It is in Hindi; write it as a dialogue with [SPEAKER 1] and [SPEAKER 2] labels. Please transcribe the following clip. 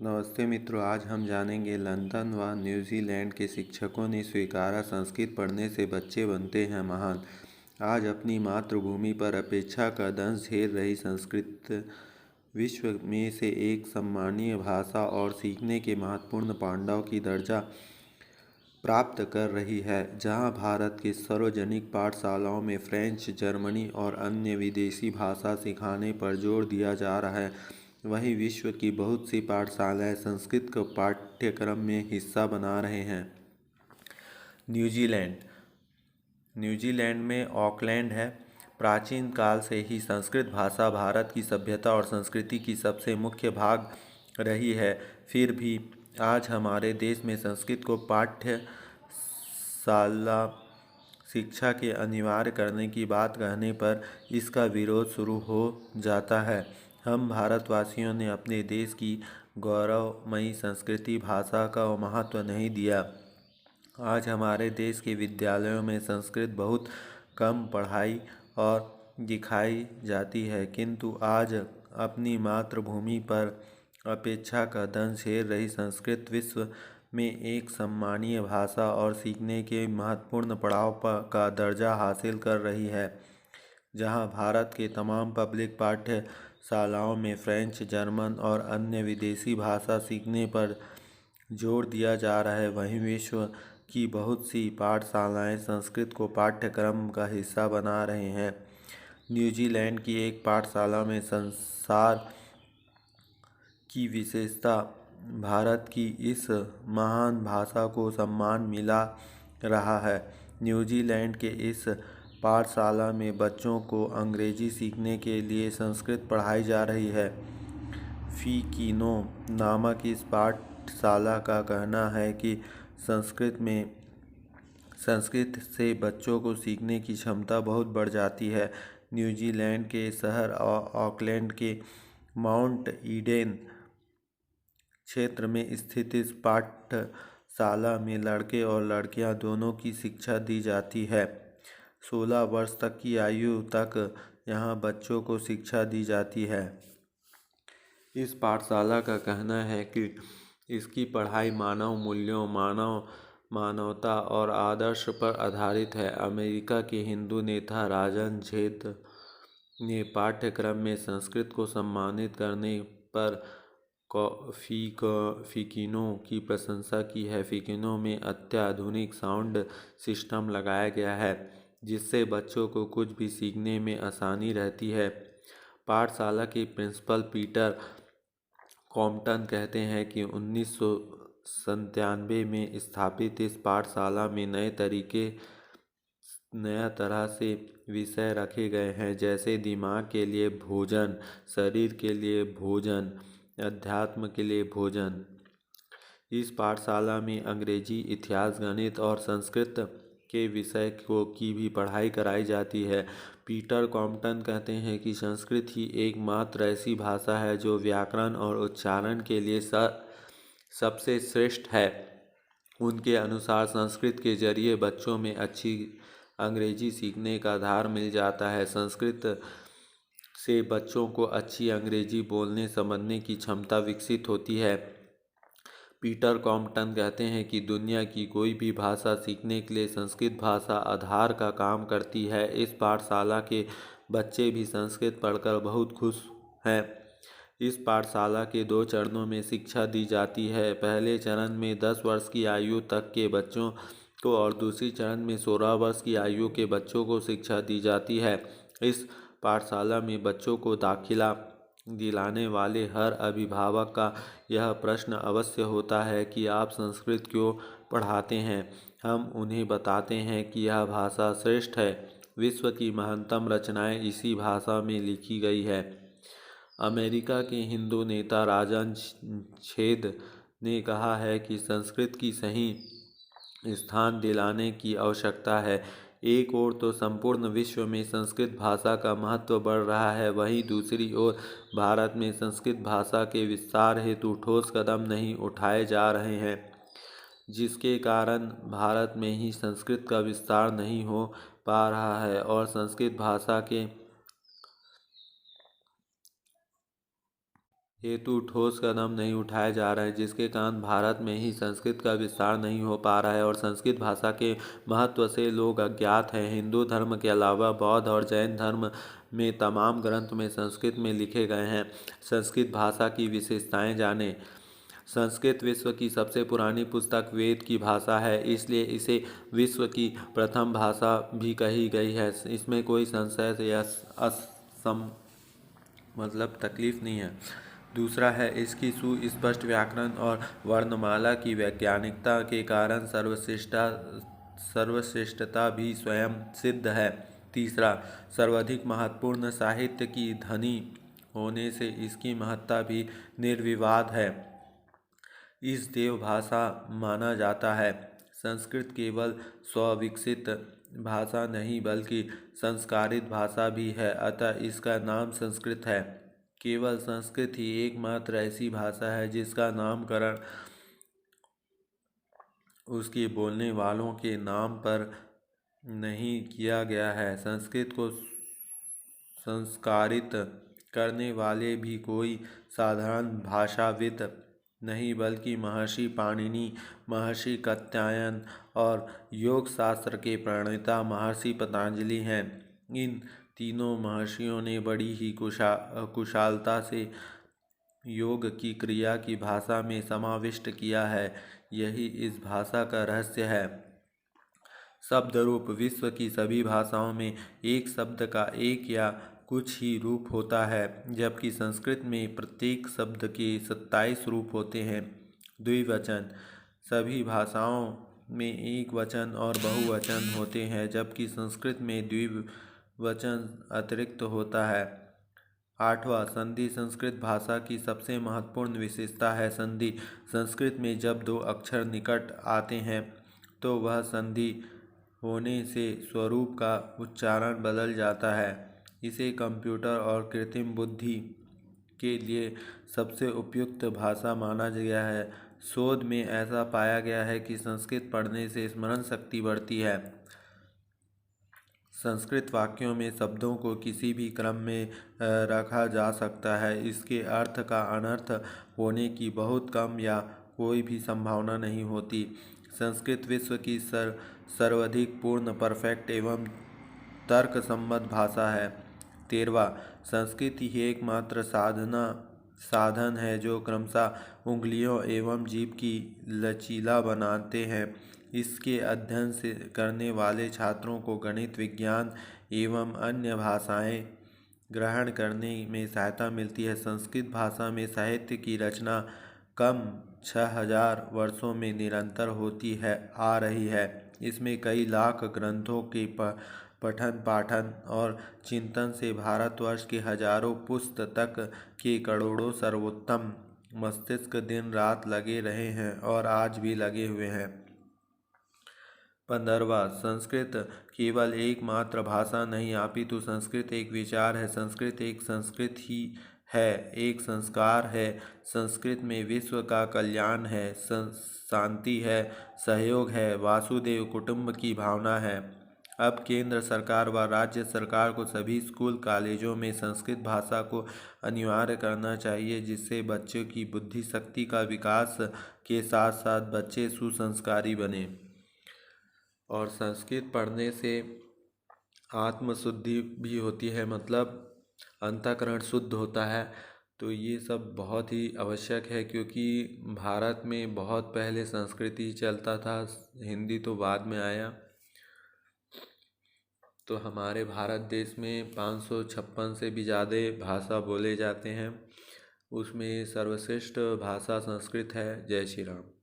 [SPEAKER 1] नमस्ते मित्रों, आज हम जानेंगे लंदन व न्यूजीलैंड के शिक्षकों ने स्वीकारा संस्कृत पढ़ने से बच्चे बनते हैं महान। आज अपनी मातृभूमि पर अपेक्षा का दंश झेल रही संस्कृत विश्व में से एक सम्मानीय भाषा और सीखने के महत्वपूर्ण पांडव की दर्जा प्राप्त कर रही है। जहां भारत की सार्वजनिक पाठशालाओं में फ्रेंच, जर्मनी और अन्य विदेशी भाषा सिखाने पर जोर दिया जा रहा है, वहीं विश्व की बहुत सी पाठशालाएं संस्कृत को पाठ्यक्रम में हिस्सा बना रहे हैं। न्यूजीलैंड न्यूजीलैंड में ऑकलैंड है। प्राचीन काल से ही संस्कृत भाषा भारत की सभ्यता और संस्कृति की सबसे मुख्य भाग रही है। फिर भी आज हमारे देश में संस्कृत को पाठ्यशाला शिक्षा के अनिवार्य करने की बात कहने पर इसका विरोध शुरू हो जाता है। हम भारतवासियों ने अपने देश की गौरवमयी संस्कृति भाषा का महत्व नहीं दिया। आज हमारे देश के विद्यालयों में संस्कृत बहुत कम पढ़ाई और दिखाई जाती है, किंतु आज अपनी मातृभूमि पर अपेक्षा का दंश झेल रही संस्कृत विश्व में एक सम्मानीय भाषा और सीखने के महत्वपूर्ण पड़ाव का दर्जा हासिल कर रही है। जहां भारत के तमाम पब्लिक पाठ्यशालाओं में फ्रेंच, जर्मन और अन्य विदेशी भाषा सीखने पर जोर दिया जा रहा है, वहीं विश्व की बहुत सी पाठशालाएं संस्कृत को पाठ्यक्रम का हिस्सा बना रहे हैं। न्यूजीलैंड की एक पाठशाला में संसार की विशेषता भारत की इस महान भाषा को सम्मान मिला रहा है। न्यूजीलैंड के इस पाठशाला में बच्चों को अंग्रेजी सीखने के लिए संस्कृत पढ़ाई जा रही है। फिकिनो नामक इस पाठशाला का कहना है कि संस्कृत से बच्चों को सीखने की क्षमता बहुत बढ़ जाती है। न्यूजीलैंड के शहर ऑकलैंड के माउंट ईडेन क्षेत्र में स्थित इस पाठशाला में लड़के और लड़कियां दोनों की शिक्षा दी जाती है। 16 वर्ष तक की आयु तक यहां बच्चों को शिक्षा दी जाती है। इस पाठशाला का कहना है कि इसकी पढ़ाई मानव मूल्यों, मानवता और आदर्श पर आधारित है। अमेरिका के हिंदू नेता राजन झेद ने पाठ्यक्रम में संस्कृत को सम्मानित करने पर फिकिनो की प्रशंसा की है। फिकिनो में अत्याधुनिक साउंड सिस्टम लगाया गया है, जिससे बच्चों को कुछ भी सीखने में आसानी रहती है। पाठशाला के प्रिंसिपल पीटर कॉम्पटन कहते हैं कि 1997 में स्थापित इस पाठशाला में नया तरह से विषय रखे गए हैं, जैसे दिमाग के लिए भोजन, शरीर के लिए भोजन, अध्यात्म के लिए भोजन। इस पाठशाला में अंग्रेजी, इतिहास, गणित और संस्कृत के विषय की भी पढ़ाई कराई जाती है। पीटर कॉम्पटन कहते हैं कि संस्कृत ही एकमात्र ऐसी भाषा है जो व्याकरण और उच्चारण के लिए सबसे श्रेष्ठ है। उनके अनुसार संस्कृत के जरिए बच्चों में अच्छी अंग्रेजी सीखने का आधार मिल जाता है। संस्कृत से बच्चों को अच्छी अंग्रेजी बोलने समझने की क्षमता विकसित होती है। पीटर कॉम्पटन कहते हैं कि दुनिया की कोई भी भाषा सीखने के लिए संस्कृत भाषा आधार का काम करती है। इस पाठशाला के बच्चे भी संस्कृत पढ़कर बहुत खुश हैं। इस पाठशाला के 2 चरणों में शिक्षा दी जाती है। पहले चरण में 10 वर्ष की आयु तक के बच्चों को और दूसरी चरण में 16 वर्ष की आयु के बच्चों को शिक्षा दी जाती है। इस पाठशाला में बच्चों को दाखिला दिलाने वाले हर अभिभावक का यह प्रश्न अवश्य होता है कि आप संस्कृत क्यों पढ़ाते हैं। हम उन्हें बताते हैं कि यह भाषा श्रेष्ठ है। विश्व की महानतम रचनाएं इसी भाषा में लिखी गई है। अमेरिका के हिंदू नेता राजन छेद ने कहा है कि संस्कृत की सही स्थान दिलाने की आवश्यकता है। एक ओर तो संपूर्ण विश्व में संस्कृत भाषा का महत्व बढ़ रहा है, वहीं दूसरी ओर भारत में संस्कृत भाषा के विस्तार हेतु ठोस कदम नहीं उठाए जा रहे हैं, जिसके कारण भारत में ही संस्कृत का विस्तार नहीं हो पा रहा है और संस्कृत भाषा के हेतु ठोस कदम नहीं उठाए जा रहे हैं, जिसके कारण भारत में ही संस्कृत का विस्तार नहीं हो पा रहा है और संस्कृत भाषा के महत्व से लोग अज्ञात हैं। हिंदू धर्म के अलावा बौद्ध और जैन धर्म में तमाम ग्रंथ में संस्कृत में लिखे गए हैं। संस्कृत भाषा की विशेषताएं जानें। संस्कृत विश्व की सबसे पुरानी पुस्तक वेद की भाषा है, इसलिए इसे विश्व की प्रथम भाषा भी कही गई है। इसमें कोई संशय या तकलीफ नहीं है। दूसरा है, इसकी सुस्पष्ट व्याकरण और वर्णमाला की वैज्ञानिकता के कारण सर्वश्रेष्ठता भी स्वयं सिद्ध है। तीसरा, सर्वाधिक महत्वपूर्ण साहित्य की धनी होने से इसकी महत्ता भी निर्विवाद है। इस देव भाषा माना जाता है। संस्कृत केवल स्वविकसित भाषा नहीं बल्कि संस्कारित भाषा भी है, अतः इसका नाम संस्कृत है। केवल संस्कृत ही एकमात्र ऐसी भाषा है जिसका नामकरण उसके बोलने वालों के नाम पर नहीं किया गया है। संस्कृत को संस्कारित करने वाले भी कोई साधारण भाषाविद नहीं बल्कि महर्षि पाणिनि, महर्षि कात्यायन और योग शास्त्र के प्रणेता महर्षि पतंजलि हैं। इन तीनों महर्षियों ने बड़ी ही कुशलता से योग की क्रिया की भाषा में समाविष्ट किया है। यही इस भाषा का रहस्य है। शब्द रूप। विश्व की सभी भाषाओं में एक शब्द का एक या कुछ ही रूप होता है, जबकि संस्कृत में प्रत्येक शब्द के 27 रूप होते हैं। द्विवचन। सभी भाषाओं में एक वचन और बहुवचन होते हैं, जबकि संस्कृत में द्विवचन अतिरिक्त होता है। 8वां, संधि। संस्कृत भाषा की सबसे महत्वपूर्ण विशेषता है संधि। संस्कृत में जब दो अक्षर निकट आते हैं तो वह संधि होने से स्वरूप का उच्चारण बदल जाता है। इसे कंप्यूटर और कृत्रिम बुद्धि के लिए सबसे उपयुक्त भाषा माना गया है। शोध में ऐसा पाया गया है कि संस्कृत पढ़ने से स्मरण शक्ति बढ़ती है। संस्कृत वाक्यों में शब्दों को किसी भी क्रम में रखा जा सकता है। इसके अर्थ का अनर्थ होने की बहुत कम या कोई भी संभावना नहीं होती। संस्कृत विश्व की सर्वाधिक पूर्ण, परफेक्ट एवं तर्कसम्मत भाषा है। 13वां, संस्कृत ही एकमात्र साधन है जो क्रमशः उंगलियों एवं जीभ की लचीला बनाते हैं। इसके अध्ययन से करने वाले छात्रों को गणित, विज्ञान एवं अन्य भाषाएं ग्रहण करने में सहायता मिलती है। संस्कृत भाषा में साहित्य की रचना कम 6000 वर्षों में निरंतर होती है आ रही है। इसमें कई लाख ग्रंथों के पठन पाठन और चिंतन से भारतवर्ष के हजारों पुस्तक के करोड़ों सर्वोत्तम मस्तिष्क दिन रात लगे रहे हैं और आज भी लगे हुए हैं। 15वां, संस्कृत केवल एकमात्र भाषा नहीं अपितु संस्कृत एक विचार है। संस्कृत एक संस्कृत ही है, एक संस्कार है। संस्कृत में विश्व का कल्याण है, शांति है, सहयोग है, वासुदेव कुटुंब की भावना है। अब केंद्र सरकार व राज्य सरकार को सभी स्कूल कॉलेजों में संस्कृत भाषा को अनिवार्य करना चाहिए, जिससे बच्चों की बुद्धि शक्ति का विकास के साथ साथ बच्चे सुसंस्कारी बने। और संस्कृत पढ़ने से आत्मशुद्धि भी होती है, मतलब अंतःकरण शुद्ध होता है। तो ये सब बहुत ही आवश्यक है, क्योंकि भारत में बहुत पहले संस्कृति चलता था, हिंदी तो बाद में आया। तो हमारे भारत देश में 556 से भी ज़्यादा भाषा बोले जाते हैं, उसमें सर्वश्रेष्ठ भाषा संस्कृत है। जय श्री राम।